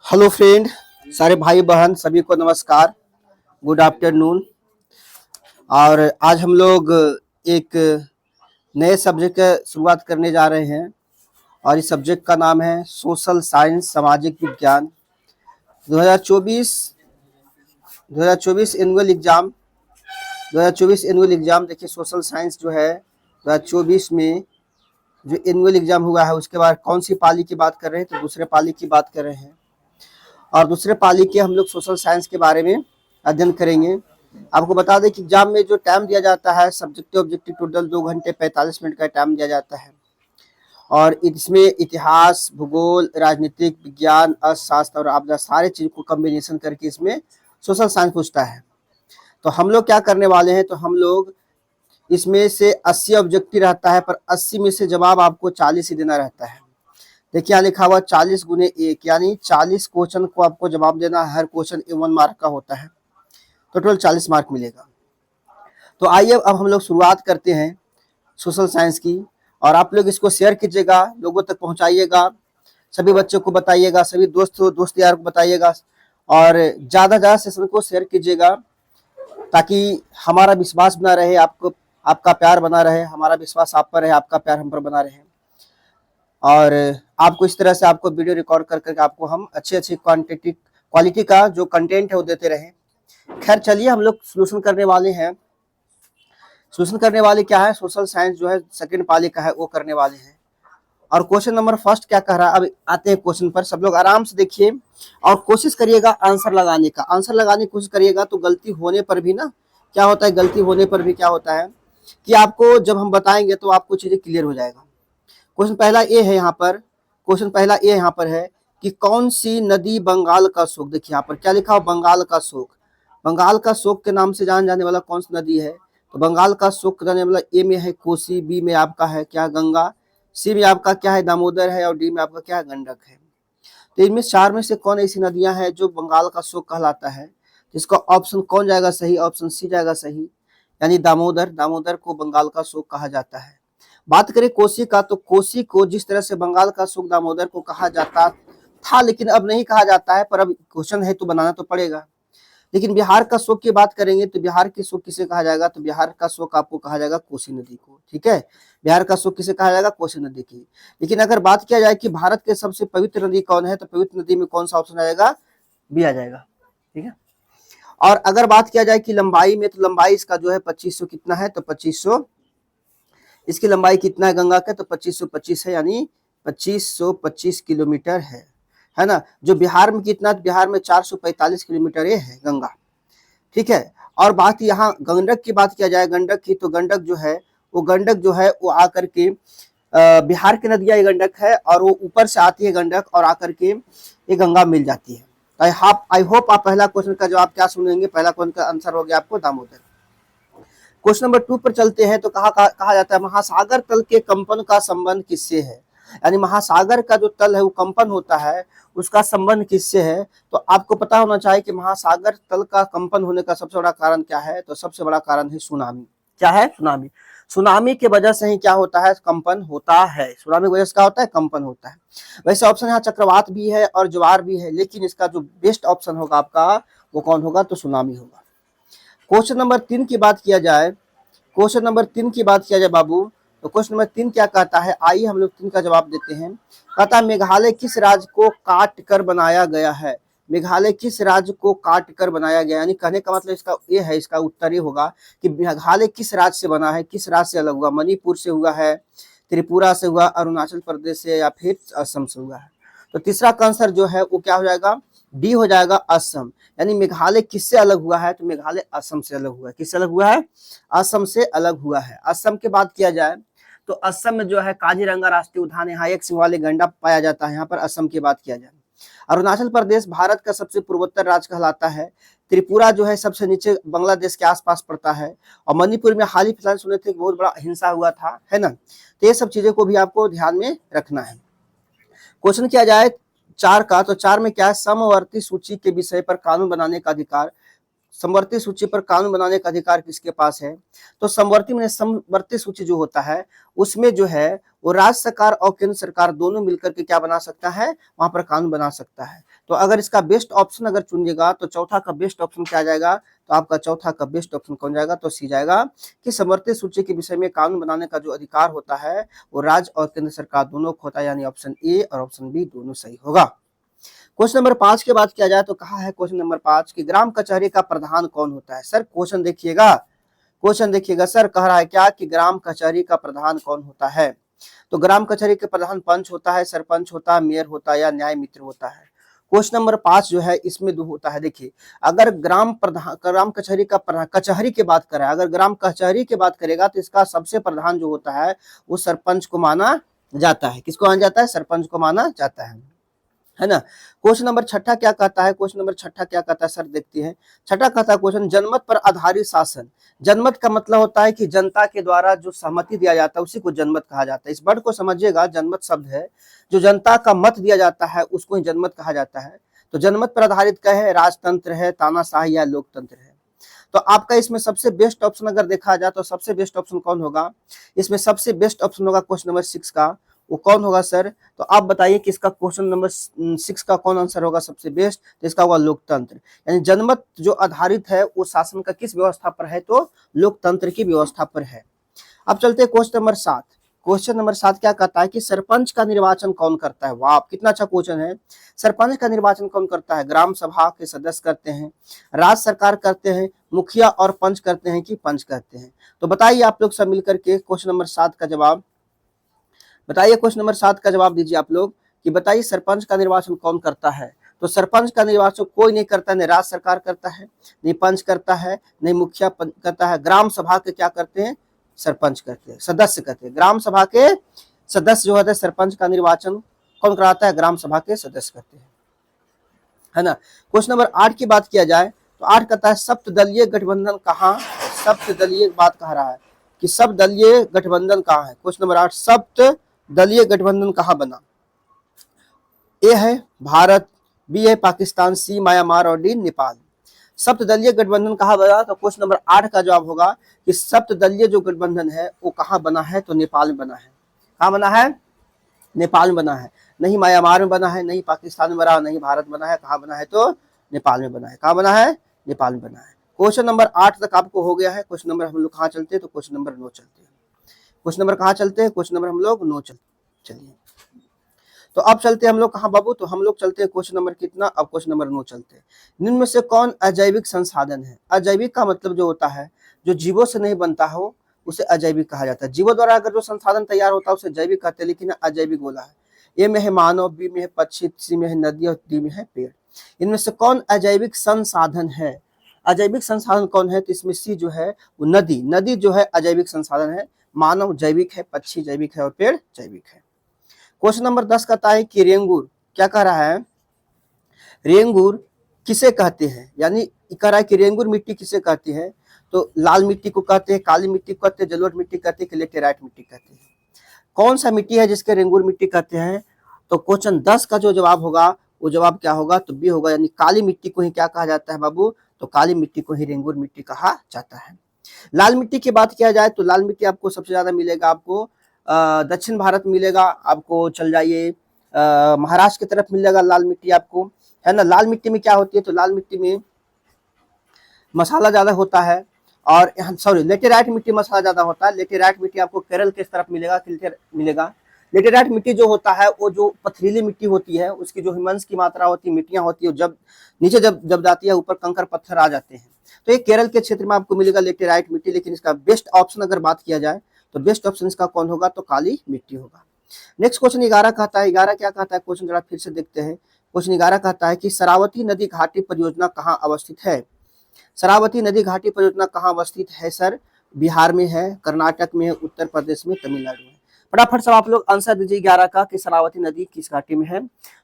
Hello friend, सारे भाई बहन सभी को नमस्कार, गुड आफ्टरनून। और आज हम लोग एक नए सब्जेक्ट का शुरुआत करने जा रहे हैं और इस सब्जेक्ट का नाम है सोशल साइंस, सामाजिक विज्ञान। 2024 एनुअल एग्जाम 2024 एनुअल एग्जाम देखिए, सोशल साइंस जो है 2024 में जो एनुअल एग्जाम हुआ है उसके बाद कौन सी पाली की बात कर रहे हैं, तो दूसरे पाली की बात कर रहे हैं। और दूसरे पाली के हम लोग सोशल साइंस के बारे में अध्ययन करेंगे। आपको बता दें कि एग्जाम में जो टाइम दिया जाता है सब्जेक्टिव ऑब्जेक्टिव टोटल 2 घंटे 45 मिनट का टाइम दिया जाता है और इसमें इतिहास, भूगोल, राजनीतिक विज्ञान, अर्थशास्त्र और आपदा सारे चीज को कॉम्बिनेशन करके इसमें सोशल साइंस पूछता है। तो हम लोग क्या करने वाले हैं, तो हम लोग इसमें से 80 ऑब्जेक्टिव रहता है पर 80 में से जवाब आपको 40 ही देना रहता है। देखिए यहाँ लिखा हुआ 40 गुने 1 यानी 40 क्वेश्चन को आपको जवाब देना है। हर क्वेश्चन 1 मार्क का होता है, तो टोटल 40 मार्क मिलेगा। तो आइए अब हम लोग शुरुआत करते हैं सोशल साइंस की। और आप लोग इसको शेयर कीजिएगा, लोगों तक पहुंचाइएगा, सभी बच्चों को बताइएगा, सभी दोस्त यार को बताइएगा और ज़्यादा ज़्यादा सेशन को शेयर कीजिएगा ताकि हमारा विश्वास बना रहे, आपका प्यार बना रहे, हमारा विश्वास आप पर है, आपका प्यार हम पर बना रहे। और आपको इस तरह से आपको वीडियो रिकॉर्ड कर करके आपको हम अच्छी क्वालिटी का जो कंटेंट है वो देते रहे। खैर चलिए हम लोग सोल्यूशन करने वाले हैं। सोल्यूशन करने वाले क्या है, सोशल साइंस जो है सेकंड पाली का है वो करने वाले हैं। और क्वेश्चन नंबर फर्स्ट क्या कह रहा है, अब आते हैं क्वेश्चन पर। सब लोग आराम से देखिए और कोशिश करिएगा आंसर लगाने का। आंसर लगाने की कोशिश करिएगा तो गलती होने पर भी ना क्या होता है, गलती होने पर भी क्या होता है कि आपको जब हम बताएंगे तो आपको चीजें क्लियर हो जाएगा। क्वेश्चन पहला ये है यहाँ पर, क्वेश्चन पहला ये यहाँ पर है कि कौन सी नदी बंगाल का शोक। देखिए यहाँ पर क्या लिखा हो, बंगाल का शोक। बंगाल का शोक के नाम से जाने वाला कौन सी नदी है, तो बंगाल का शोक जाने वाला ए में है कोसी, बी में आपका है क्या गंगा, सी में आपका क्या है दामोदर है और डी में आपका क्या है गंडक है। तो इनमें 4 में से कौन ऐसी नदियां हैं जो बंगाल का शोक कहलाता है, जिसका ऑप्शन कौन जाएगा सही, ऑप्शन सी जाएगा सही, यानी दामोदर। दामोदर को बंगाल का शोक कहा जाता है। बात करें कोसी का, तो कोसी को जिस तरह से बंगाल का शोक दामोदर को कहा जाता था लेकिन अब नहीं कहा जाता है, पर अब क्वेश्चन है तो बनाना तो पड़ेगा। लेकिन बिहार का शोक की बात करेंगे तो बिहार के शोक किसे कहा जाएगा, तो बिहार का शोक आपको कहा जाएगा कोसी नदी को। ठीक है, बिहार का शोक किसे कहा जाएगा, कोसी नदी की। लेकिन अगर बात किया जाए कि भारत के सबसे पवित्र नदी कौन है, तो पवित्र नदी में कौन सा ऑप्शन आएगा, बी आ जाएगा। ठीक है, और अगर बात किया जाए कि लंबाई में, तो लंबाई इसका जो है 2500 कितना है, तो 2500 इसकी लंबाई कितना है गंगा का, तो 2525 है, यानी 2525 किलोमीटर है ना। जो बिहार में कितना, बिहार में 445 किलोमीटर ये है गंगा। ठीक है, और बात यहाँ गंडक की बात किया जाए, गंडक की, तो गंडक जो है वो आकर के बिहार की नदियां ये गंडक है और वो ऊपर से आती है गंडक और आकर के ये गंगा मिल जाती है। आई होप आप पहला क्वेश्चन का जवाब क्या सुनेंगे। पहला क्वेश्चन का आंसर हो गया आपको दामोदर। क्वेश्चन नंबर 2 पर चलते हैं। तो कहा जाता है महासागर तल के कंपन का संबंध किससे है, यानी महासागर का जो तल है वो कंपन होता है, उसका संबंध किससे है। तो आपको पता होना चाहिए कि महासागर तल का कंपन होने का सबसे बड़ा कारण क्या है, तो सबसे बड़ा कारण है सुनामी। क्या है, सुनामी। सुनामी के वजह से ही क्या होता है, कंपन होता है। सुनामी की वजह से क्या होता है, कंपन होता है। वैसे ऑप्शन यहाँ चक्रवात भी है और ज्वार भी है, लेकिन इसका जो बेस्ट ऑप्शन होगा आपका वो कौन होगा, तो सुनामी होगा। क्वेश्चन नंबर 3 की बात किया जाए, क्वेश्चन नंबर 3 की बात किया जाए बाबू, तो क्वेश्चन नंबर 3 क्या कहता है, आइए हम लोग 3 का जवाब देते हैं। कहता है मेघालय किस राज्य को काट कर बनाया गया है। मेघालय किस राज्य को काट कर बनाया गया, यानी कहने का मतलब इसका ये है, इसका उत्तर ये होगा कि मेघालय किस राज्य से बना है, किस राज्य से अलग हुआ। मणिपुर से हुआ है, त्रिपुरा से हुआ, अरुणाचल प्रदेश से, या फिर असम से हुआ है। तो तीसरा का आंसर जो है वो क्या हो जाएगा, डी हो जाएगा, असम। यानी मेघालय किससे अलग हुआ है, तो मेघालय असम से अलग हुआ है। किससे अलग हुआ है, असम से अलग हुआ है। असम की बात किया जाए तो असम में जो है काजीरंगा राष्ट्रीय उद्यान, यहाँ एक सिंह वाले गंडा पाया जाता है। यहाँ पर असम की बात किया जाए। अरुणाचल प्रदेश भारत का सबसे पूर्वोत्तर राज्य कहलाता है। त्रिपुरा जो है सबसे नीचे बांग्लादेश के आसपास पड़ता है। और मणिपुर में हाल ही फिलहाल सुने थे बहुत बड़ा हिंसा हुआ था, है ना। तो ये सब चीजें को भी आपको ध्यान में रखना है। क्वेश्चन किया जाए 4 का, तो 4 में क्या है, समवर्ती सूची के विषय पर कानून बनाने का अधिकार। समवर्ती सूची पर कानून बनाने का अधिकार किसके पास है? तो समवर्ती सूची जो होता है उसमें जो है वो राज्य सरकार और केंद्र सरकार दोनों मिलकर के क्या बना सकता है, वहां पर कानून बना सकता है। तो अगर इसका बेस्ट ऑप्शन अगर चुनिएगा तो चौथा का बेस्ट ऑप्शन क्या जाएगा, तो आपका चौथा का बेस्ट ऑप्शन कौन जाएगा, तो सी जाएगा कि समवर्ती सूची के विषय में कानून बनाने का जो अधिकार होता है वो राज्य और केंद्र सरकार दोनों को होता है, यानी ऑप्शन ए और ऑप्शन बी दोनों सही होगा। क्वेश्चन नंबर 5 की बात किया जाए तो कहा है क्वेश्चन नंबर 5 कि ग्राम कचहरी का प्रधान कौन होता है? सर क्वेश्चन देखिएगा सर, कह रहा है क्या कि ग्राम कचहरी का प्रधान कौन होता है? तो ग्राम कचहरी के प्रधान पंच होता है, सरपंच होता है, मेयर होता है या न्याय मित्र होता है? क्वेश्चन नंबर 5 जो है इसमें दो होता है। देखिए अगर ग्राम कचहरी का कचहरी की बात करें, अगर ग्राम कचहरी की बात करेगा तो इसका सबसे प्रधान जो होता है वो सरपंच को माना जाता है। किसको माना जाता है? सरपंच को माना जाता है ना। क्वेश्चन नंबर छठा क्या कहता है? क्वेश्चन नंबर छठा क्या कहता है सर, देखते हैं। छठा कहता है क्वेश्चन, जनमत पर आधारित शासन। जनमत का मतलब होता है कि जनता के द्वारा जो सहमति दिया जाता है उसी को जनमत कहा जाता है। इस वर्ड को समझिएगा, जनमत शब्द है, जो जनता का मत दिया जाता है उसको ही जनमत कहा जाता है। तो जनमत पर आधारित क्या है? राजतंत्र है, तानाशाही या लोकतंत्र है। तो आपका इसमें सबसे बेस्ट ऑप्शन अगर देखा जाए तो सबसे बेस्ट ऑप्शन कौन होगा? इसमें सबसे बेस्ट ऑप्शन होगा क्वेश्चन नंबर 6 का। वो कौन होगा सर? तो आप बताइए कि इसका क्वेश्चन नंबर 6 का कौन आंसर होगा सबसे बेस्ट? तो इसका होगा लोकतंत्र। यानी जनमत जो आधारित है वो शासन का किस व्यवस्था पर है? तो लोकतंत्र की व्यवस्था पर है। अब चलते हैं क्वेश्चन नंबर 7। क्वेश्चन नंबर 7 क्या कहता है कि सरपंच का निर्वाचन कौन करता है? वाह, कितना अच्छा क्वेश्चन है। सरपंच का निर्वाचन कौन करता है? ग्राम सभा के सदस्य करते हैं, राज्य सरकार करते हैं, मुखिया और पंच करते हैं कि पंच करते हैं? तो बताइए आप लोग सब मिलकर के क्वेश्चन नंबर 7 का जवाब बताइए। क्वेश्चन नंबर 7 का जवाब दीजिए आप लोग कि बताइए सरपंच का निर्वाचन कौन करता है? तो सरपंच का निर्वाचन कोई नहीं करता, नहीं राज्य सरकार करता है, नहीं पंच करता है, नहीं मुखिया करता है। ग्राम सभा के क्या करते हैं? सरपंच करते हैं, सदस्य करते हैं। ग्राम सभा के सदस्य जो होते हैं, सरपंच का निर्वाचन कौन कराता है? ग्राम सभा के सदस्य करते हैं, है ना। क्वेश्चन नंबर 8 की बात किया जाए तो 8 कहता है सप्तदलीय गठबंधन कहाँ? सप्तदलीय बात कह रहा है कि सप्तदलीय गठबंधन कहाँ है? क्वेश्चन नंबर 8, सप्तदलीय गठबंधन कहाँ बना? ए है भारत, बी है पाकिस्तान, सी म्यांमार और डी नेपाल। सप्तदलीय गठबंधन कहाँ बना? तो क्वेश्चन नंबर 8 का जवाब होगा कि सप्तदलीय जो गठबंधन है वो कहाँ बना है? तो नेपाल में बना है। कहाँ बना है? नेपाल में बना है। नहीं म्यांमार में बना है, नहीं पाकिस्तान में बना, नहीं भारत बना है। कहाँ बना है? तो नेपाल में बना है। कहाँ बना है? नेपाल में बना है। क्वेश्चन नंबर 8 तक आपको हो गया है। क्वेश्चन नंबर हम लोग कहाँ चलते हैं? तो क्वेश्चन नंबर 9 चलते हैं। क्वेश्चन नंबर कहाँ चलते हैं? क्वेश्चन नंबर हम लोग 9 चलिए। तो अब चलते हैं हम लोग कहाँ बाबू? तो हम लोग चलते हैं क्वेश्चन नंबर कितना? अब क्वेश्चन नंबर 9 चलते हैं। निम्न में से कौन अजैविक संसाधन है? अजैविक का मतलब जो होता है जो जीवों से नहीं बनता हो उसे अजैविक कहा जाता है। जीवों द्वारा अगर जो संसाधन तैयार होता है उसे जैविक कहते हैं, लेकिन अजैविक बोला है। ए में है मानव, बी में है पक्षी, सी में है नदी और डी में है पेड़। इनमें से कौन अजैविक संसाधन है? अजैविक संसाधन कौन है? तो इसमें सी जो है वो नदी जो है अजैविक संसाधन है। मानव जैविक है, पक्षी जैविक है और पेड़ जैविक है। क्वेश्चन नंबर 10 कहता है कि रेंगूर क्या कह रहा है? रेंगूर किसे कहते हैं? यानी कह रहा है कि रेंगूर मिट्टी किसे कहती है? तो लाल मिट्टी को कहते हैं, काली मिट्टी को कहते हैं, जलोढ़ मिट्टी कहते हैं कि लेटेराइट मिट्टी कहते हैं? कौन सा मिट्टी है जिसके रेंगूर मिट्टी कहते हैं? तो क्वेश्चन 10 का जो जवाब होगा वो जवाब क्या होगा? तो बी होगा, यानी काली मिट्टी को ही क्या कहा जाता है बाबू? तो काली मिट्टी को ही रेंगूर मिट्टी कहा जाता है। लाल मिट्टी की बात किया जाए तो लाल मिट्टी आपको सबसे ज्यादा मिलेगा आपको दक्षिण भारत मिलेगा। आपको चल जाइए महाराष्ट्र की तरफ मिलेगा लाल मिट्टी आपको, है ना। लाल मिट्टी में क्या होती है? तो लाल मिट्टी में मसाला ज्यादा होता है और सॉरी लेटेराइट मिट्टी मसाला ज्यादा होता है। लेटेराइट मिट्टी आपको केरल के तरफ मिलेगा। लेटेराइट मिट्टी जो होता है वो जो पथरीली मिट्टी होती है उसकी जो हिमंस की मात्रा होती है, मिट्टियां होती है, जब नीचे जब जाती है ऊपर कंकर पत्थर आ जाते हैं। तो ये केरल के क्षेत्र में आपको मिलेगा लेटेराइट मिट्टी। लेकिन इसका बेस्ट ऑप्शन अगर बात किया जाए तो बेस्ट ऑप्शन इसका कौन होगा? तो काली मिट्टी होगा। नेक्स्ट क्वेश्चन 11 कहता है, 11 क्या कहता है? क्वेश्चन जरा फिर से देखते हैं। क्वेश्चन 11 कहता है कि शरावती नदी घाटी परियोजना कहाँ अवस्थित है? शरावती नदी घाटी परियोजना कहाँ अवस्थित है सर? बिहार में है, कर्नाटक में है, उत्तर प्रदेश में, तमिलनाडु में। फटाफट सब आप लोग आंसर दीजिए 11 का कि शरावती नदी किस घाटी में है।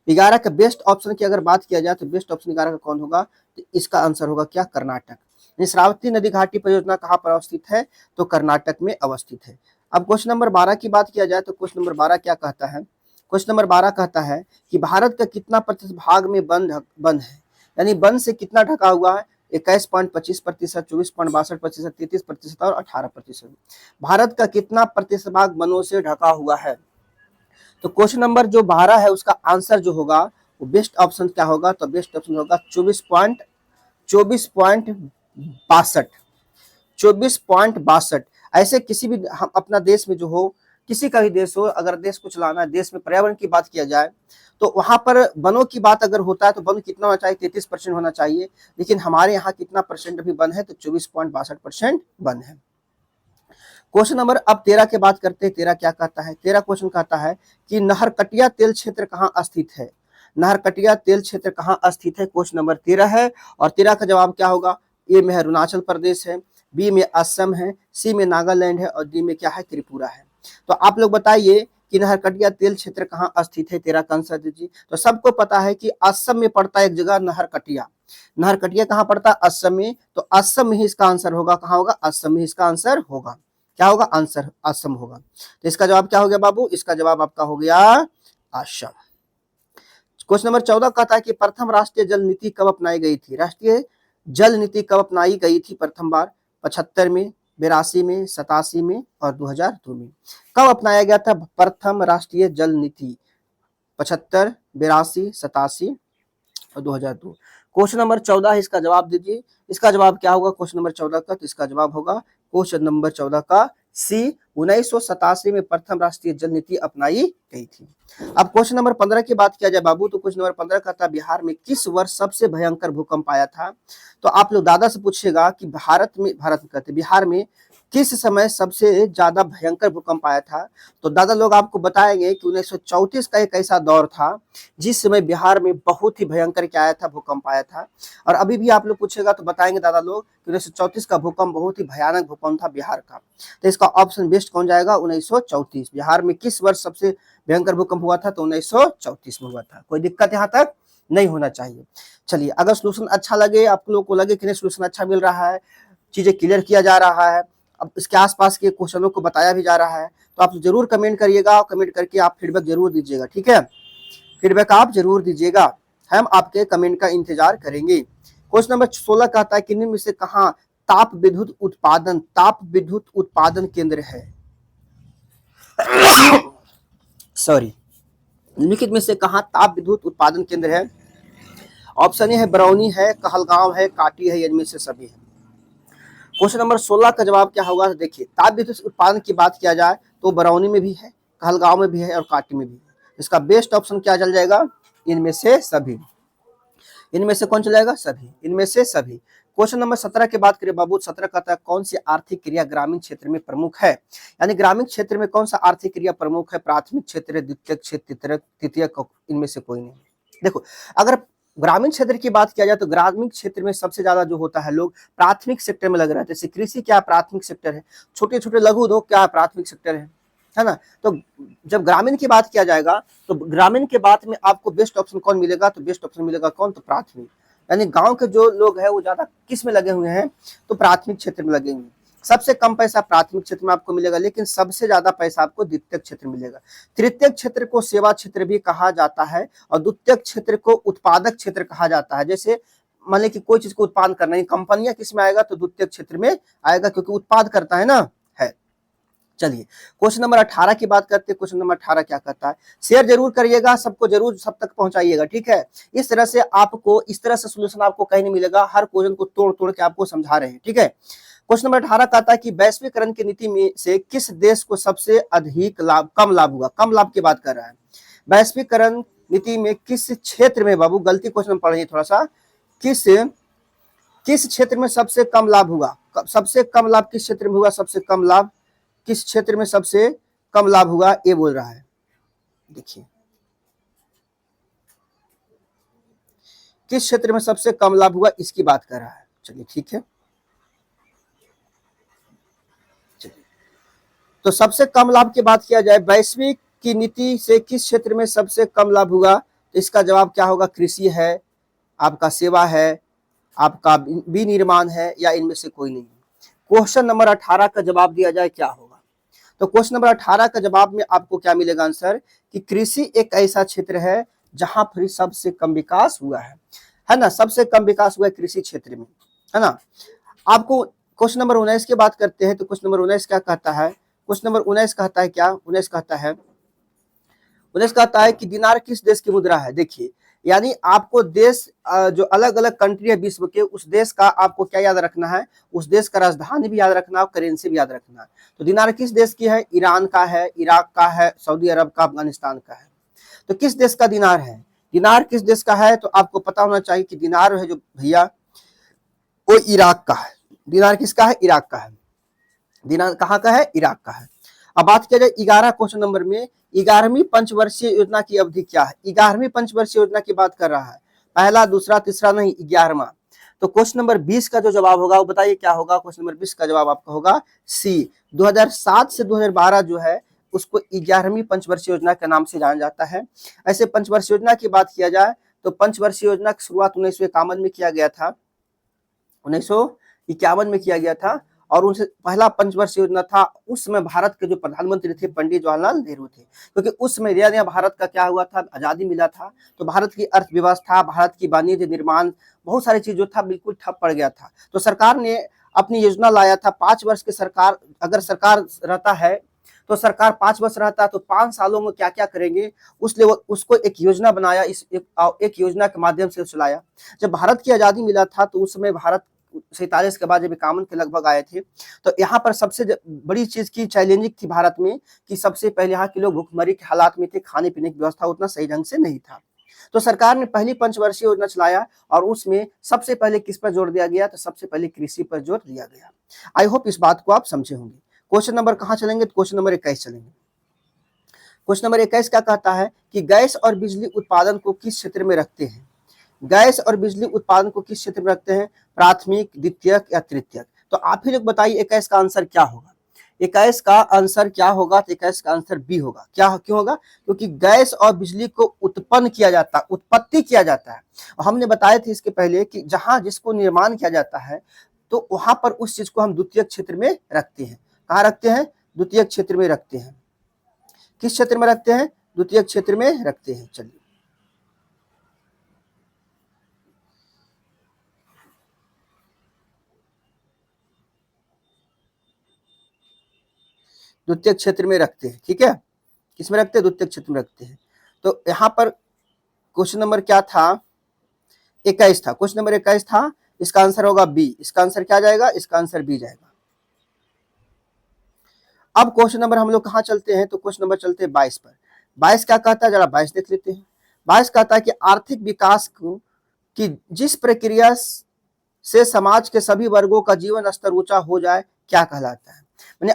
11 का बेस्ट ऑप्शन की अगर बात किया जाए तो बेस्ट ऑप्शन 11 का कौन होगा? तो इसका आंसर होगा क्या? कर्नाटक। शरावती नदी घाटी परियोजना कहाँ पर अवस्थित है? तो कर्नाटक में अवस्थित है। अब क्वेश्चन नंबर 12 की बात किया जाए तो क्वेश्चन नंबर 12 क्या कहता है? क्वेश्चन नंबर 12 कहता है कि भारत का कितना प्रतिशत भाग में वन है? यानी वन से कितना ढका हुआ है? 21.25%, 24.62%, 33% और 18%। भारत का कितना प्रतिशत भाग वनों से ढका हुआ है? तो क्वेश्चन नंबर जो 12 है उसका आंसर जो होगा वो बेस्ट ऑप्शन क्या होगा? तो बेस्ट ऑप्शन होगा 24.62। ऐसे किसी भी हम अपना देश में जो हो, किसी का भी देश हो, अगर देश को चलाना है, देश में पर्यावरण की बात किया जाए तो वहां पर वनों की बात अगर होता है तो वन कितना होना चाहिए? 33% होना चाहिए। लेकिन हमारे यहाँ कितना परसेंट अभी वन है? तो 24.62% वन है। क्वेश्चन नंबर अब 13 की बात करते हैं। 13 क्या कहता है? 13 क्वेश्चन कहता है कि नहरकटिया तेल क्षेत्र कहाँ स्थित है? नहरकटिया तेल क्षेत्र कहाँ स्थित है? क्वेश्चन नंबर 13 है। और 13 का जवाब क्या होगा? ए में अरुणाचल प्रदेश है, बी में असम है, सी में नागालैंड है और डी में क्या है? त्रिपुरा है। तो आप लोग बताइए कि नहरकटिया तेल क्षेत्र कहाँ स्थित है? 13 का आंसर दीजिए। तो सबको पता है कि असम में पड़ता है एक जगह नहरकटिया। नहरकटिया कहाँ पड़ता है? असम में। तो असम में ही इसका आंसर होगा। कहाँ होगा? असम में इसका आंसर होगा। क्या होगा? आंसर असम होगा। तो इसका जवाब क्या हो गया बाबू? इसका जवाब आपका हो गया असम। क्वेश्चन नंबर 14 कहता है कि प्रथम राष्ट्रीय जल नीति कब अपनाई गई थी? राष्ट्रीय जल नीति कब अपनाई गई थी प्रथम बार? 75 में, 82 में, 87 में और 2002 में। कब अपनाया गया था प्रथम राष्ट्रीय जल नीति? 75, 82, 87 और 2002। क्वेश्चन नंबर 14 है, इसका जवाब दीजिए। इसका जवाब क्या होगा क्वेश्चन नंबर 14 का? तो इसका जवाब होगा क्वेश्चन नंबर 14 का सी, 1987 में प्रथम राष्ट्रीय जल नीति अपनाई गई थी। अब क्वेश्चन नंबर 15 की बात किया जाए बाबू, तो क्वेश्चन नंबर 15 का था बिहार में किस वर्ष सबसे भयंकर भूकंप आया था? तो आप लोग दादा से पूछेगा कि भारत में कहते बिहार में किस समय सबसे ज्यादा भयंकर भूकंप आया था? तो दादा लोग आपको बताएंगे कि 1934 का एक ऐसा दौर था जिस समय बिहार में बहुत ही भयंकर क्या आया था? भूकंप आया था। और अभी भी आप लोग पूछेगा तो बताएंगे दादा लोग कि 1934 का भूकंप बहुत ही भयानक भूकंप था बिहार का। तो इसका ऑप्शन बेस्ट कौन जाएगा? 1934। बिहार में किस वर्ष सबसे भयंकर भूकंप हुआ था? तो 1934 में हुआ था। कोई दिक्कत यहाँ तक नहीं होना चाहिए। चलिए, अगर सोल्यूशन अच्छा लगे, आप लोग को लगे कि नहीं सोल्यूशन अच्छा मिल रहा है, चीजें क्लियर किया जा रहा है, अब इसके आसपास के क्वेश्चनों को बताया भी जा रहा है, तो आप जरूर कमेंट करिएगा। कमेंट करके आप फीडबैक जरूर दीजिएगा। ठीक है, फीडबैक आप जरूर दीजिएगा, हम आपके कमेंट का इंतजार करेंगे। क्वेश्चन नंबर 16 कहता है कि निम्न में से कहाँ ताप विद्युत उत्पादन केंद्र है? सॉरी, निम्नलिखित में से कहाँ ताप विद्युत उत्पादन केंद्र है? ऑप्शन ए है बरौनी है, कहलगांव है, काटी है, इनमें से सभी है। क्वेश्चन नंबर 16 का जवाब क्या होगा? देखिए, ताप विद्युत उत्पादन की बात किया जाए तो बरौनी में भी है, कहलगांव में भी है और काटी में भी है। इसका बेस्ट ऑप्शन क्या चल जाएगा? इनमें से सभी। इनमें से कौन चलेगा? सभी। इनमें से सभी। क्वेश्चन नंबर 17 की बात करें बाबू, 17 कहता है कौन सी आर्थिक क्रिया ग्रामीण क्षेत्र में प्रमुख है? यानी ग्रामीण क्षेत्र में कौन सा आर्थिक क्रिया प्रमुख है? प्राथमिक क्षेत्र, द्वितीयक क्षेत्र, तृतीयक, इनमें से कोई नहीं। देखो, अगर ग्रामीण क्षेत्र की बात किया जाए तो ग्रामीण क्षेत्र में सबसे ज्यादा जो होता है लोग प्राथमिक सेक्टर में लग रहे हैं। जैसे कृषि क्या प्राथमिक सेक्टर है, छोटे छोटे लघु उद्योग क्या प्राथमिक सेक्टर है ना? तो जब ग्रामीण की बात किया जाएगा तो ग्रामीण के बात में आपको बेस्ट ऑप्शन कौन मिलेगा? तो बेस्ट ऑप्शन मिलेगा कौन? तो प्राथमिक। यानी गांव के जो लोग हैं वो ज्यादा किस में लगे हुए हैं? तो प्राथमिक क्षेत्र में लगे हुए हैं। सबसे कम पैसा प्राथमिक क्षेत्र में आपको मिलेगा, लेकिन सबसे ज्यादा पैसा आपको द्वितीयक क्षेत्र में मिलेगा। तृतीयक क्षेत्र को सेवा क्षेत्र भी कहा जाता है और द्वितीयक क्षेत्र को उत्पादक क्षेत्र कहा जाता है। जैसे मान ली कि कोई चीज को उत्पादन करना है, कंपनियां किस में आएगा? तो द्वितीयक क्षेत्र में आएगा, क्योंकि उत्पाद करता है ना, है। चलिए, क्वेश्चन नंबर 18 की बात करते हैं। क्वेश्चन नंबर 18 क्या कहता है? शेयर जरूर करिएगा, सबको जरूर सब तक पहुंचाइएगा। ठीक है, इस तरह से आपको, इस तरह से सोल्यूशन आपको कहीं नहीं मिलेगा। हर क्वेश्चन को तोड़ तोड़ के आपको समझा रहे हैं। ठीक है, क्वेश्चन नंबर 18 कहता है कि वैश्वीकरण की नीति में से किस देश को सबसे अधिक लाभ, कम लाभ हुआ? कम लाभ की बात कर रहा है। वैश्वीकरण नीति में किस क्षेत्र में बाबू, गलती क्वेश्चन पढ़ रही थोड़ा सा, किस क्षेत्र में सबसे कम लाभ हुआ? सबसे कम लाभ किस क्षेत्र में हुआ? सबसे कम लाभ किस क्षेत्र में सबसे कम लाभ हुआ? ये बोल रहा है। देखिए, किस क्षेत्र में सबसे कम लाभ हुआ, इसकी बात कर रहा है। चलिए ठीक है, चलिए, तो सबसे कम लाभ की बात किया जाए, वैश्विक की नीति से किस क्षेत्र में सबसे कम लाभ हुआ? तो इसका जवाब क्या होगा? कृषि है, आपका सेवा है, आपका विनिर्माण है, या इनमें से कोई नहीं। क्वेश्चन नंबर 18 का जवाब दिया जाए क्या होगा? तो क्वेश्चन नंबर 18 का जवाब में आपको क्या मिलेगा आंसर? कि कृषि एक ऐसा क्षेत्र है जहां पर सबसे कम विकास हुआ है ना? सबसे कम विकास हुआ है कृषि क्षेत्र में। है ना। आपको क्वेश्चन नंबर 19 की बात करते हैं तो क्वेश्चन नंबर 19 क्या कहता है, क्वेश्चन नंबर 19 कहता है क्या, 19 कहता है, 19 कहता है कि दिनार किस देश की मुद्रा है। देखिए यानी आपको देश जो अलग अलग कंट्री है विश्व के, उस देश का आपको क्या याद रखना है, उस देश का राजधानी भी याद रखना है और करेंसी भी याद रखना है। तो दिनार किस देश की है, ईरान का है, इराक का है, सऊदी अरब का, अफगानिस्तान का है। तो किस देश का दिनार है, दिनार किस देश का है, तो आपको पता होना चाहिए कि दिनार है जो भैया वो इराक का है। दिनार किसका है, इराक का है। दिनार कहाँ का है, इराक का है। अब बात किया जाए 11 क्वेश्चन नंबर में, 11वीं पंचवर्षीय योजना की अवधि क्या है। 11वीं पंचवर्षीय योजना की बात कर रहा है, पहला दूसरा तीसरा नहीं, 11वां। तो क्वेश्चन नंबर 20 का जो जवाब होगा वो बताइए क्या होगा। क्वेश्चन नंबर 20 का जवाब आपका होगा सी। 2007 से 2012 जो है उसको 11वीं पंचवर्षीय योजना के नाम से जाना जाता है। ऐसे पंचवर्षीय योजना की बात किया जाए तो पंचवर्षीय योजना की शुरुआत 1951 में किया गया था, 1951 में किया गया था। और उनसे पहला पंचवर्षीय योजना था, उसमें भारत के जो प्रधानमंत्री थे पंडित जवाहरलाल नेहरू थे, क्योंकि उसमें नया नया भारत का क्या हुआ था, आजादी मिला था। तो भारत की अर्थव्यवस्था, भारत की वाणिज्य निर्माण, बहुत सारी चीज जो था बिल्कुल ठप पड़ गया था। तो सरकार ने अपनी योजना लाया था, 5 वर्ष की सरकार, अगर सरकार रहता है तो सरकार 5 वर्ष रहता है तो 5 सालों में क्या क्या करेंगे, उसलिए उसको एक योजना बनाया, इस एक योजना के माध्यम से चलाया। जब भारत की आजादी मिला था तो उस समय भारत 47 के बाद जब 51 के लगभग आए थे, तो यहाँ पर सबसे बड़ी चीज की चैलेंजिंग थी भारत में कि सबसे पहले यहाँ के लोग भुखमरी के हालात में थे, खाने पीने की व्यवस्था उतना सही ढंग से नहीं था। तो सरकार ने पहली पंचवर्षीय योजना चलाया और उसमें सबसे पहले किस पर जोर दिया गया, तो सबसे पहले कृषि पर जोर दिया गया। आई होप इस बात को आप समझे होंगे। क्वेश्चन नंबर कहाँ चलेंगे, तो क्वेश्चन नंबर 21 चलेंगे। क्वेश्चन नंबर 21 क्या कहता है कि गैस और बिजली उत्पादन को किस क्षेत्र में रखते हैं। गैस और बिजली उत्पादन को किस क्षेत्र में रखते हैं, प्राथमिक, द्वितीयक या तृतीयक। तो आप ही लोग बताइए 21 का आंसर क्या होगा। 21 का आंसर क्या होगा, तो 21 का आंसर बी होगा। क्या क्यों होगा, क्योंकि गैस और बिजली को उत्पन्न किया जाता है, उत्पत्ति किया जाता है। हमने बताया था इसके पहले कि जहां जिसको निर्माण किया जाता है तो वहां पर उस चीज को हम द्वितीयक क्षेत्र में रखते हैं। कहाँ रखते हैं, द्वितीयक क्षेत्र में रखते हैं। किस क्षेत्र में रखते हैं, द्वितीयक क्षेत्र में रखते हैं। चलिए द्वितीय क्षेत्र में रखते हैं, ठीक है। किसमें रखते हैं, द्वितीय क्षेत्र में रखते हैं। तो यहाँ पर क्वेश्चन नंबर क्या था, 21 था। क्वेश्चन नंबर 21 था, इसका आंसर होगा बी। इसका आंसर क्या जाएगा, इसका आंसर बी जाएगा। अब क्वेश्चन नंबर हम लोग कहाँ चलते हैं, तो क्वेश्चन नंबर चलते हैं 22 पर। 22 क्या कहता है, जरा 22 देख लेते हैं। 22 कहता है कि आर्थिक विकास को कि जिस प्रक्रिया से समाज के सभी वर्गों का जीवन स्तर ऊंचा हो जाए क्या कहलाता है। मैंने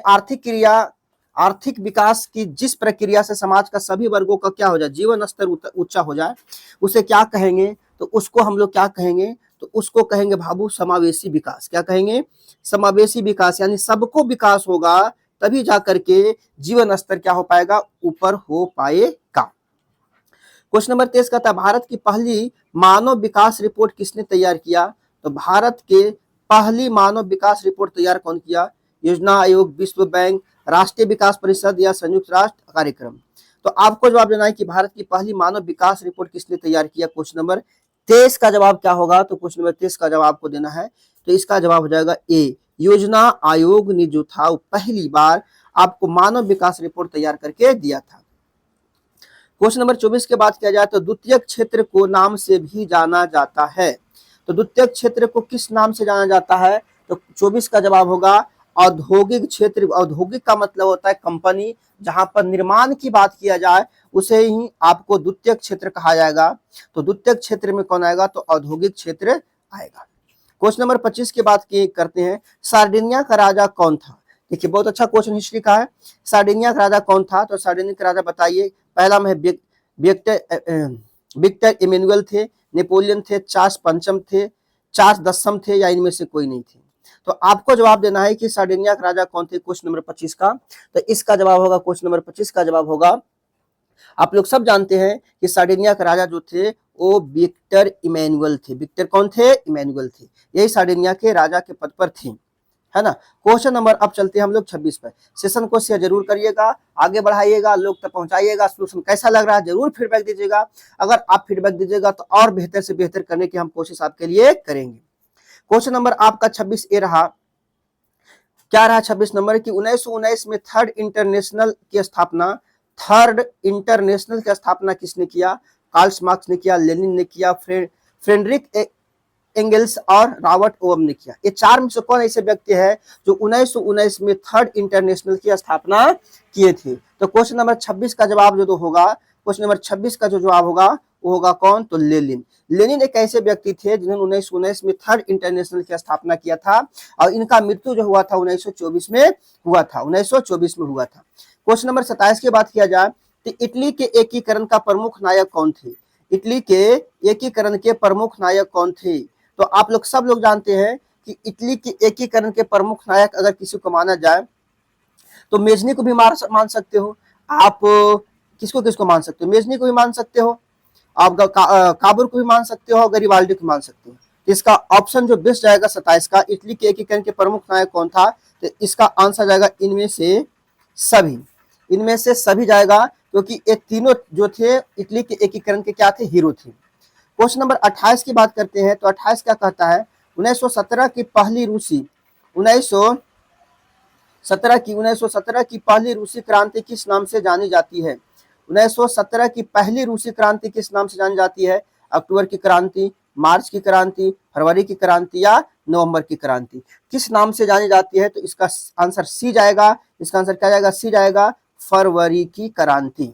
आर्थिक विकास की जिस प्रक्रिया से समाज का सभी वर्गों का क्या हो जाए, जीवन स्तर ऊंचा हो जाए, उसे क्या कहेंगे, तो उसको हम लोग क्या कहेंगे, तो उसको कहेंगे बाबू समावेशी विकास। क्या कहेंगे, समावेशी विकास। यानी सबको विकास होगा तभी जाकर के जीवन स्तर क्या हो पाएगा, ऊपर हो पाएगा। क्वेश्चन नंबर 23 कहता है भारत की पहली मानव विकास रिपोर्ट किसने तैयार किया। तो भारत के पहली मानव विकास रिपोर्ट तैयार कौन किया, योजना आयोग, विश्व बैंक, राष्ट्रीय विकास परिषद या संयुक्त राष्ट्र कार्यक्रम। तो आपको जवाब देना है कि भारत की पहली मानव विकास रिपोर्ट किसने तैयार किया। क्वेश्चन नंबर 23 का जवाब क्या होगा, तो क्वेश्चन नंबर 23 का जवाब आपको देना है। तो इसका जवाब हो जाएगा ए, योजना आयोग ने जो था वो पहली बार आपको मानव विकास रिपोर्ट तैयार करके दिया था। क्वेश्चन नंबर 24 के बात किया जाए तो द्वितीयक क्षेत्र को नाम से भी जाना जाता है। तो द्वितीयक क्षेत्र को किस नाम से जाना जाता है, तो 24 का जवाब होगा औद्योगिक क्षेत्र। औद्योगिक का मतलब होता है कंपनी, जहां पर निर्माण की बात किया जाए उसे ही आपको द्वितीयक क्षेत्र कहा जाएगा। तो द्वितीयक क्षेत्र में कौन आएगा, तो औद्योगिक क्षेत्र आएगा। क्वेश्चन नंबर 25 की बात करते हैं, सार्डिनिया का राजा कौन था। देखिए बहुत अच्छा क्वेश्चन हिस्ट्री का है। सार्डिनिया का राजा कौन था, तो सार्डिनिया का राजा बताइए। पहला में विक्टर इमेनुअल थे, नेपोलियन थे, चार्ल्स पंचम थे, चार्ल्स दसम थे, या इनमें से कोई नहीं थे। तो आपको जवाब देना है कि सार्डिनिया का राजा कौन थे, क्वेश्चन नंबर 25 का। तो इसका जवाब होगा, क्वेश्चन नंबर 25 का जवाब होगा, आप लोग सब जानते हैं कि सार्डिनिया का राजा जो थे वो विक्टर इमेनुअल थे। विक्टर कौन थे, इमेनुअल थे। यही सार्डिनिया के राजा के पद पर थे, है ना। क्वेश्चन नंबर अब चलते हैं हम लोग 26 पर। सेशन को शेयर जरूर करिएगा, आगे बढ़ाइएगा, लोग तक पहुंचाइएगा। सोल्यूशन कैसा लग रहा है जरूर फीडबैक दीजिएगा। अगर आप फीडबैक दीजिएगा तो और बेहतर से बेहतर करने की हम कोशिश आपके लिए करेंगे। क्वेश्चन नंबर आपका 26 ए रहा, क्या रहा 26 नंबर की 1919 में थर्ड इंटरनेशनल की स्थापना किसने किया? कार्ल मार्क्स ने किया, लेनिन ने किया, फ्रेडरिक एंगल्स और रॉबर्ट ओम ने किया। ये चार में से कौन ऐसे व्यक्ति है जो 1919 में थर्ड इंटरनेशनल की स्थापना किए थे? तो क्वेश्चन नंबर 26 का जवाब जो होगा, क्वेश्चन नंबर 26 का जो जवाब होगा वो होगा कौन? तो लेनिन। लेनिन एक ऐसे व्यक्ति थे जिन्होंने 1919 में थर्ड इंटरनेशनल की स्थापना किया था और इनका मृत्यु जो हुआ था 1924 में हुआ था, 1924 में हुआ था। क्वेश्चन नंबर 27 की बात किया जाए तो इटली के एकीकरण का प्रमुख नायक कौन थे? इटली के एकीकरण के प्रमुख नायक कौन थे? तो आप लोग सब लोग जानते हैं कि इटली के एकीकरण के प्रमुख नायक अगर किसी को माना जाए तो मेजनी को भी मान सकते हो आप। किसको किसको मान सकते हो? मेजनी को भी मान सकते हो आप, काबुर को भी मान सकते हो, गरिबाल्डी को मान सकते हो। इसका ऑप्शन जो बेस्ट जाएगा 27 का, इटली के एकीकरण के प्रमुख नायक कौन था? तो इसका आंसर जाएगा इनमें से सभी जाएगा, क्योंकि ये तीनों जो थे इटली के एकीकरण के क्या थे? हीरो थे। क्वेश्चन नंबर 28 की बात करते हैं तो 28 क्या कहता है? 1917 की पहली रूसी क्रांति किस नाम से जानी जाती है? 1917 की पहली रूसी क्रांति किस नाम से जानी जाती है? अक्टूबर की क्रांति, मार्च की क्रांति, फरवरी की क्रांति या नवंबर की क्रांति? किस नाम से जानी जाती है? तो इसका आंसर सी जाएगा। इसका आंसर क्या जाएगा? सी जाएगा, फरवरी की क्रांति।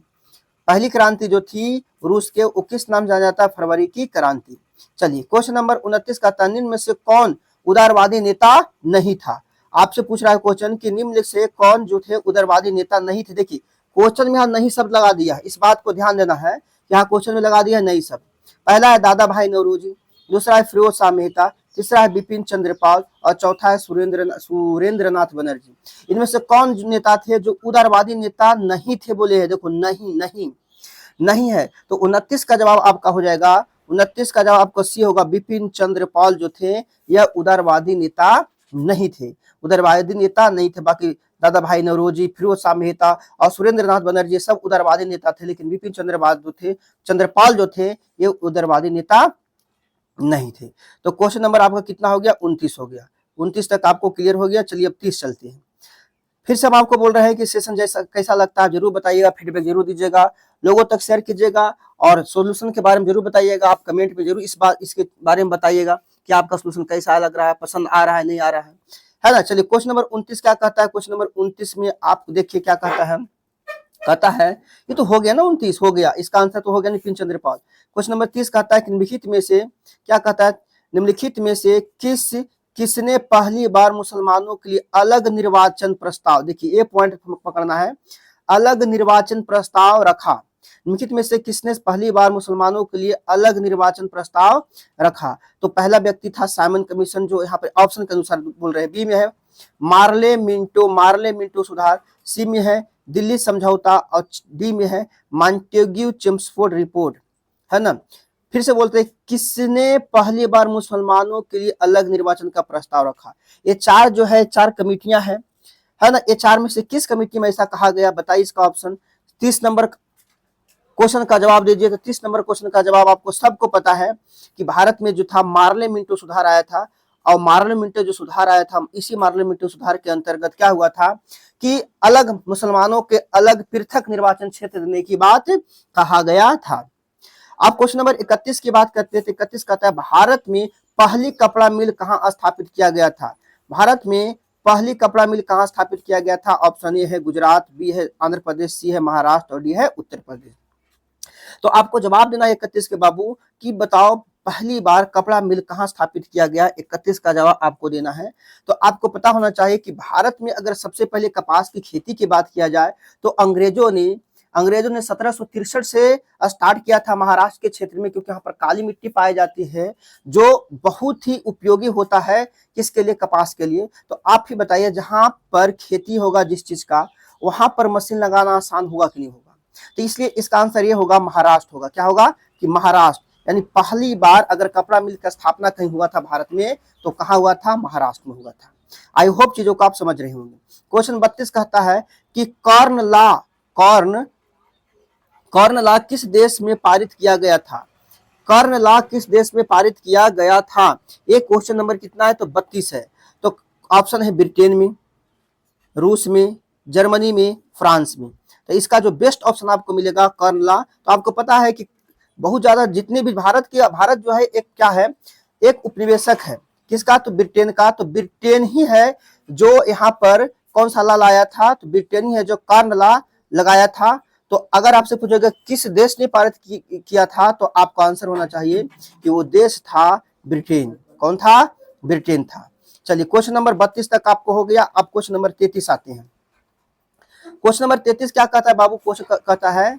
पहली क्रांति जो थी रूस के, वो किस नाम जाना जाता है? फरवरी की क्रांति। चलिए क्वेश्चन नंबर 29 का था, निम्न में से कौन उदारवादी नेता नहीं था? आपसे पूछ रहा है क्वेश्चन कि निम्न से कौन जो थे उदारवादी नेता नहीं थे। देखिए क्वेश्चन में यहाँ नहीं शब्द लगा दिया है, इस बात को ध्यान देना है। यहाँ क्वेश्चन में लगा दिया है नहीं शब्द। पहला है दादा भाई नौरोजी, दूसरा है फिरोज शाह मेहता, तीसरा है बिपिन चंद्र पाल और चौथा है सुरेंद्रनाथ बनर्जी। इनमें से कौन नेता थे जो उदारवादी नेता नहीं थे? बोले हैं, देखो नहीं है। तो 29 का जवाब आपका हो जाएगा, 29 का जवाब आपको सी होगा। बिपिन चंद्र पाल जो थे यह उदारवादी नेता नहीं थे, उदारवादी नेता नहीं थे। बाकी दादा भाई नौरोजी, फिरोज शाह मेहता और सुरेंद्रनाथ बनर्जी सब उदारवादी नेता थे, लेकिन बिपिन चंद्रपाल जो थे ये उदारवादी नेता नहीं थे। तो क्वेश्चन नंबर आपका कितना हो गया? 29 हो गया। 29 तक आपको क्लियर हो गया। चलिए अब 30 चलते हैं। फिर से हम आपको बोल रहे हैं कि सेशन जैसा कैसा लगता है जरूर बताइएगा, फीडबैक जरूर दीजिएगा, लोगों तक शेयर कीजिएगा और सॉल्यूशन के बारे में जरूर बताइएगा। आप कमेंट में जरूर इसके बारे में बताइएगा कि आपका सॉल्यूशन कैसा लग रहा है, पसंद आ रहा है, नहीं आ रहा है ना। चलिए क्वेश्चन नंबर 29 क्या कहता है? क्वेश्चन नंबर 29 में आप देखिए क्या कहता है ये तो हो गया ना, 29 हो गया, इसका आंसर तो हो गया बिपिन चंद्र पाल। क्वेश्चन नंबर 30 कहता है निम्नलिखित में से क्या कहता है? निम्नलिखित में से किसने पहली बार मुसलमानों के लिए अलग निर्वाचन प्रस्ताव, देखिए ये पॉइंट पकड़ना है, अलग निर्वाचन प्रस्ताव रखा? निम्नलिखित में से किसने पहली बार मुसलमानों के लिए अलग निर्वाचन प्रस्ताव रखा? तो पहला व्यक्ति था साइमन कमीशन, जो यहाँ पे ऑप्शन के अनुसार बोल रहे हैं। बी में है मार्ले मिंटो सुधार, सी में है दिल्ली समझौता और डी में है मॉन्टेग्यू चेम्सफोर्ड रिपोर्ट, है ना। फिर से बोलते हैं किसने पहली बार मुसलमानों के लिए अलग निर्वाचन का प्रस्ताव रखा? ये चार जो है, चार कमेटियां हैं, है ना। ये चार में से किस कमेटी में ऐसा कहा गया? बताइए इसका ऑप्शन। 30 नंबर क्वेश्चन का जवाब दीजिए। तो 30 नंबर क्वेश्चन का जवाब आपको सबको पता है कि भारत में जो था मार्ले मिंटो सुधार आया था, और मार्ले मिंटो जो सुधार आया था, इसी मार्ले मिंटो सुधार के अंतर्गत क्या हुआ था कि अलग मुसलमानों के अलग पृथक निर्वाचन क्षेत्र देने की बात कहा गया था। आप क्वेश्चन नंबर 31 की बात करते थे। 31 कहता है भारत में पहली कपड़ा मिल कहां स्थापित किया गया था? भारत में पहली कपड़ा मिल कहां स्थापित किया गया था? ऑप्शन ए है गुजरात, बी है आंध्र प्रदेश, सी है महाराष्ट्र और डी है उत्तर प्रदेश। तो आपको जवाब देना 31 के बाबू कि बताओ पहली बार कपड़ा मिल कहां स्थापित किया गया? 31 का जवाब आपको देना है। तो आपको पता होना चाहिए कि भारत में अगर सबसे पहले कपास की खेती की बात किया जाए तो अंग्रेजों ने 1763 से स्टार्ट किया था महाराष्ट्र के क्षेत्र में, क्योंकि यहाँ पर काली मिट्टी पाई जाती है जो बहुत ही उपयोगी होता है किसके लिए? कपास के लिए। तो आप ही बताइए जहां पर खेती होगा जिस चीज का, वहां पर मशीन लगाना आसान होगा कि नहीं होगा? तो इसलिए इसका आंसर ये होगा महाराष्ट्र होगा। क्या होगा कि महाराष्ट्र, यानी पहली बार अगर कपड़ा मिल का स्थापना कहीं हुआ था भारत में तो कहाँ हुआ था? महाराष्ट्र में हुआ था। आई होप चीजों को आप समझ रहे होंगे। क्वेश्चन 32 कहता है कि कॉर्न लॉ किस देश में पारित किया गया था? कर्ण लॉ किस देश में पारित किया गया था? ये क्वेश्चन नंबर कितना है? तो 32 है। तो ऑप्शन है ब्रिटेन में, रूस में, जर्मनी में, फ्रांस में। तो इसका जो बेस्ट ऑप्शन आपको मिलेगा कर्ण लॉ। तो आपको पता है कि बहुत ज्यादा जितने भी भारत जो है एक क्या है, एक उपनिवेशक है किसका? तो ब्रिटेन का। तो ब्रिटेन ही है जो यहाँ पर कौन सा लॉ लाया था? तो ब्रिटेन ही है जो कर्ण लॉ लगाया था। तो अगर आपसे पूछेगा किस देश ने पारित किया था, तो आपका आंसर होना चाहिए कि वो देश था ब्रिटेन। कौन था? ब्रिटेन था। चलिए क्वेश्चन नंबर 32 तक आपको हो गया। अब क्वेश्चन नंबर 33 आते हैं। क्वेश्चन नंबर 33 क्या कहता है बाबू? क्वेश्चन कहता है,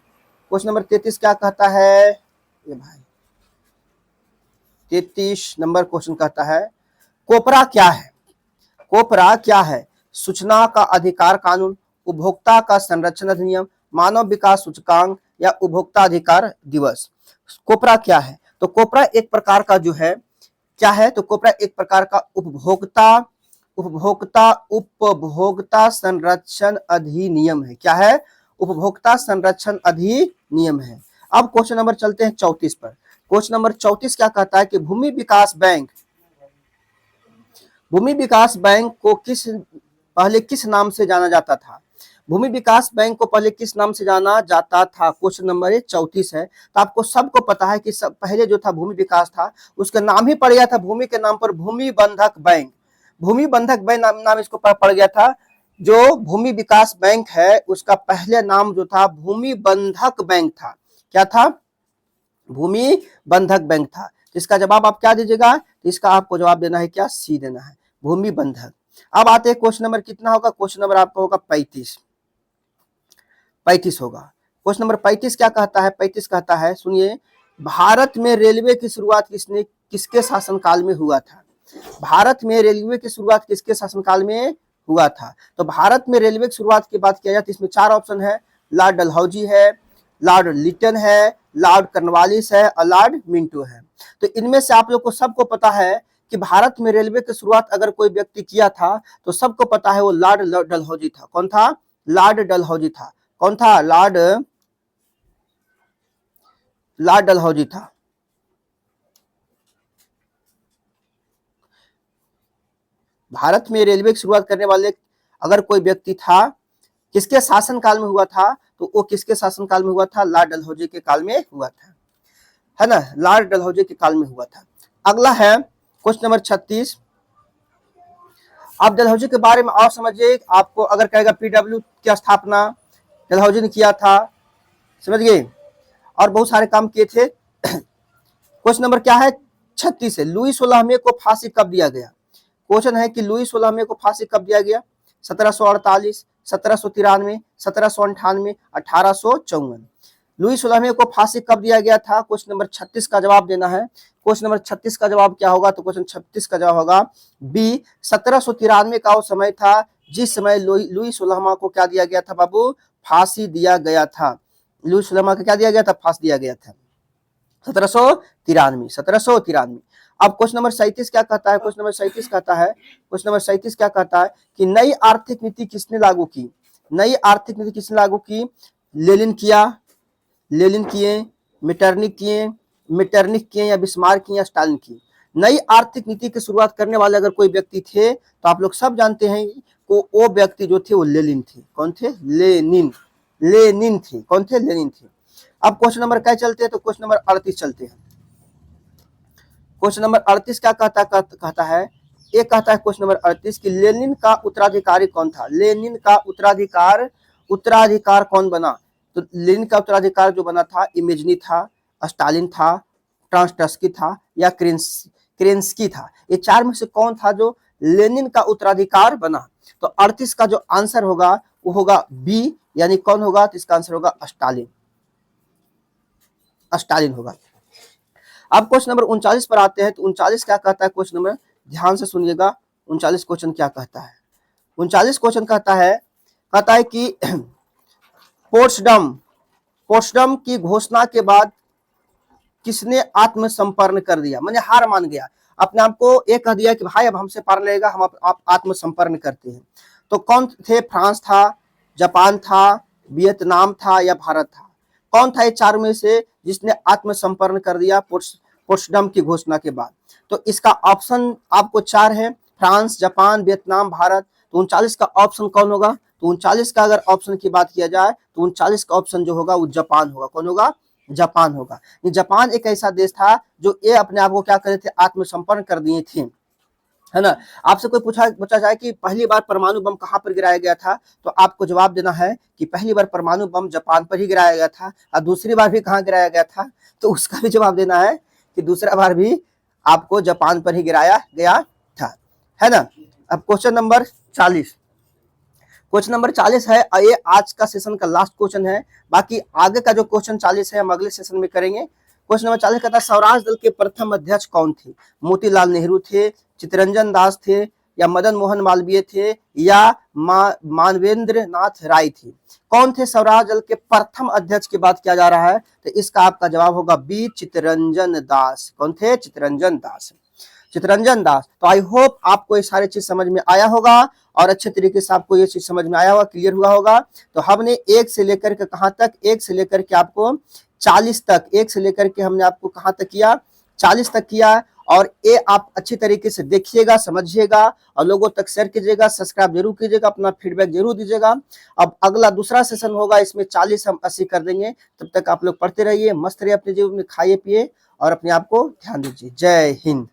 क्वेश्चन नंबर 33 क्या कहता है? ये भाई 33 नंबर क्वेश्चन कहता है कोपरा क्या है? कोपरा क्या है? सूचना का अधिकार कानून, उपभोक्ता का संरक्षण अधिनियम, मानव विकास सूचकांक या उपभोक्ता अधिकार दिवस। कोपरा क्या है? तो कोपरा एक प्रकार का जो है क्या है? तो कोपरा एक प्रकार का उपभोक्ता संरक्षण अधिनियम है। क्या है? उपभोक्ता संरक्षण अधिनियम है। अब क्वेश्चन नंबर चलते हैं 34 पर। क्वेश्चन नंबर 34 क्या कहता है कि भूमि विकास बैंक को पहले किस नाम से जाना जाता था? भूमि विकास बैंक को पहले किस नाम से जाना जाता था? क्वेश्चन नंबर 34 है। तो आपको सबको पता है कि सब पहले जो था भूमि विकास था, उसका नाम ही पड़ गया था भूमि के नाम पर भूमि बंधक बैंक। भूमि बंधक बैंक नाम इसको पड़ गया था। जो भूमि विकास बैंक है उसका पहले नाम जो था भूमि बंधक बैंक था। क्या था? भूमि बंधक बैंक था। इसका जवाब आप क्या दीजिएगा? इसका आपको जवाब देना है क्या? सी देना है, भूमि बंधक। अब आते हैं क्वेश्चन नंबर कितना होगा? क्वेश्चन नंबर आपका होगा 35 होगा। क्वेश्चन नंबर 35 क्या कहता है? 35 कहता है, सुनिए, भारत में रेलवे की शुरुआत किसके शासनकाल में हुआ था? भारत में रेलवे की शुरुआत किसके शासनकाल में हुआ था? तो भारत में रेलवे की शुरुआत की बात किया जाए तो इसमें 4 ऑप्शन है। लॉर्ड डलहौजी है, लॉर्ड लिटन है, लॉर्ड कर्नवालिस है और लॉर्ड मिंटो है। तो इनमें से आप लोग को सबको पता है कि भारत में रेलवे की शुरुआत अगर कोई व्यक्ति किया था तो सबको पता है वो लॉर्ड डलहौजी था। कौन था? लॉर्ड डलहौजी था। कौन था? लॉर्ड डलहौजी था। भारत में रेलवे की शुरुआत करने वाले अगर कोई व्यक्ति था, किसके शासनकाल में हुआ था? तो वो किसके शासनकाल में हुआ था? लॉर्ड डलहौजी के काल में हुआ था, है ना? लॉर्ड डलहौजी के काल में हुआ था। अगला है क्वेश्चन नंबर 36। आप डलहौजी के बारे में और समझिए। आपको अगर कहेगा पीडब्ल्यू की स्थापना डलहौजी ने किया था, समझ गए, और बहुत सारे काम किए थे। क्वेश्चन नंबर क्या है? 36 है। लुई 16वें को फांसी कब दिया गया? क्वेश्चन है कि लुई 16वें को फांसी कब दिया गया? 1748, 1793, 1798, 1854। लुई 16वें को फांसी कब दिया गया था? क्वेश्चन नंबर 36 का जवाब देना है। क्वेश्चन नंबर 36 का जवाब क्या होगा? तो क्वेश्चन 36 का जवाब होगा बी, 1793 का वो समय था जिस समय लुई 16वां को क्या दिया गया था बाबू? फांसी दिया गया था। लुई 16वां को क्या दिया गया था? फांसी दिया गया था 1793। अब क्वेश्चन नंबर 37 क्या कहता है? क्वेश्चन नंबर 37 कहता है, क्वेश्चन नंबर 37 क्या कहता है कि नई आर्थिक नीति किसने लागू की? नई आर्थिक नीति किसने लागू की? लेनिन किए, मेटरनिक किए या बिस्मार्क किए या स्टालिन की? नई आर्थिक नीति की शुरुआत करने वाले अगर कोई व्यक्ति थे तो आप लोग सब जानते हैं को वो व्यक्ति जो थे वो लेनिन थे। कौन थे? लेनिन थे। कौन थे? लेनिन थे। अब क्वेश्चन नंबर क्या चलते हैं? तो क्वेश्चन नंबर 38 चलते हैं। क्वेश्चन नंबर 38 क्या कहता है? ये कहता है क्वेश्चन नंबर 38 कि लेनिन का उत्तराधिकारी कौन था? लेनिन का उत्तराधिकार कौन बना? तो लेनिन का उत्तराधिकार जो बना था इमेजनी था, स्टालिन था, ट्रांसटस्की था या क्रेंस्की था। ये 4 में से कौन था जो लेनिन का उत्तराधिकार बना? तो 38 का जो आंसर होगा वो होगा बी, यानी कौन होगा? तो इसका आंसर होगा स्टालिन होगा। अब क्वेश्चन नंबर 39 पर आते हैं। तो 39 क्या कहता है? क्वेश्चन नंबर ध्यान से सुनिएगा। 39 क्वेश्चन क्या कहता है? 39 क्वेश्चन कहता है कि पोट्सडम की घोषणा के बाद किसने आत्मसमर्पण कर दिया? माने हार मान गया, अपने आप को ये कह दिया कि भाई अब हमसे पार लगेगा, हम आत्मसमर्पण करते हैं। तो कौन थे? फ्रांस था, जापान था, वियतनाम था या भारत था? कौन था ये चार में से जिसने आत्मसमर्पण कर दिया पोट्सडम की घोषणा के बाद? तो इसका ऑप्शन आपको चार है, फ्रांस, जापान, वियतनाम, भारत। तो 39 का ऑप्शन कौन होगा? तो 39 का अगर ऑप्शन की बात किया जाए तो 39 का ऑप्शन जो होगा वो जापान होगा। कौन होगा? जापान होगा। ये जापान एक ऐसा देश था जो ये अपने आप को क्या करे थे? आत्मसमर्पण कर दिए थे, है ना। आपसे कोई पूछा जाए कि पहली बार परमाणु बम कहां पर गिराया गया था, तो आपको जवाब देना है कि पहली बार परमाणु बम जापान पर ही गिराया गया था। और दूसरी बार भी कहां गिराया गया था? तो उसका भी जवाब देना है कि दूसरा बार भी आपको जापान पर ही गिराया गया था, है ना। अब क्वेश्चन नंबर 40, क्वेश्चन नंबर 40 है, ये आज का सेशन का लास्ट क्वेश्चन है। बाकी आगे का जो क्वेश्चन 40 है हम अगले सेशन में करेंगे। क्वेश्चन नंबर 40 कहता है स्वराज दल के प्रथम अध्यक्ष कौन थे? मोतीलाल नेहरू थे, चित्तरंजन दास थे, या मदन मोहन मालवीय थे, या मानवेंद्र नाथ राय थे? कौन थे स्वराज दल के प्रथम अध्यक्ष की बात किया जा रहा है? तो इसका आपका जवाब होगा बी, चित्तरंजन दास। कौन थे? चित्तरंजन दास, चित्तरंजन दास। तो आई होप आपको ये सारे चीज समझ में आया होगा और अच्छे तरीके से आपको ये चीज समझ में आया होगा, क्लियर हुआ होगा। तो हमने एक से लेकर के कहां तक? एक से लेकर के आपको 40 तक, एक से लेकर के हमने आपको कहां तक किया? 40 तक किया। और ये आप अच्छी तरीके से देखिएगा, समझिएगा और लोगों तक शेयर कीजिएगा, सब्सक्राइब जरूर कीजिएगा, अपना फीडबैक जरूर दीजिएगा। अब अगला दूसरा सेशन होगा, इसमें 40 हम 80 कर देंगे। तब तक आप लोग पढ़ते रहिए, मस्त रहिए अपने जीवन में, खाइए पिए और अपने आप को ध्यान दीजिए। जय हिंद।